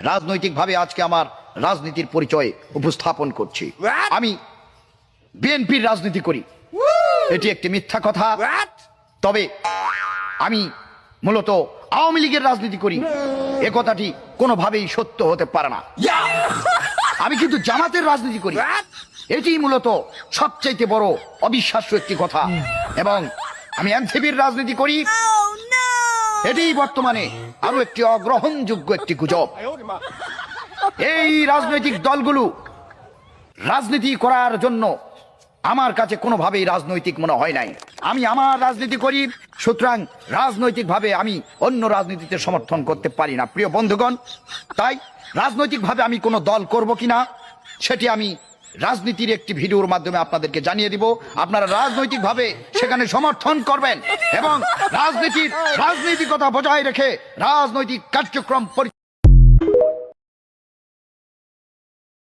রাজনৈতিকভাবে আজকে আমার রাজনীতির পরিচয় উপস্থাপন করছি। আমি বিএনপির রাজনীতি করি, এটি একটি মিথ্যা কথা। তবে আমি মূলত আওয়ামী লীগের রাজনীতি করি, এ কথাটি কোনোভাবেই সত্য হতে পারে না। আমি কিন্তু জামাতের রাজনীতি করি, এটি মূলত সবচাইতে বড় অবিশ্বাস্য একটি কথা। এবং আমি এনসিপির রাজনীতি করি, এটি বর্তমানে আরো একটি অগ্রহণযোগ্য একটি গুজব। এই রাজনৈতিক দলগুলো রাজনীতি করার জন্য আমার কাছে কোনোভাবেই রাজনৈতিক মনে হয় নাই। আমি আমার রাজনীতি করি, সুতরাং রাজনৈতিকভাবে আমি অন্য রাজনীতিতে সমর্থন করতে পারি না। প্রিয় বন্ধুগণ, তাই রাজনৈতিকভাবে আমি কোনো দল করব কিনা সেটি আমি রাজনীতির একটি ভিডিওর মাধ্যমে আপনাদেরকে জানিয়ে দিব। আপনারা রাজনৈতিকভাবে সেখানে সমর্থন করবেন এবং রাজনীতিকতা বজায় রেখে রাজনৈতিক কার্যক্রম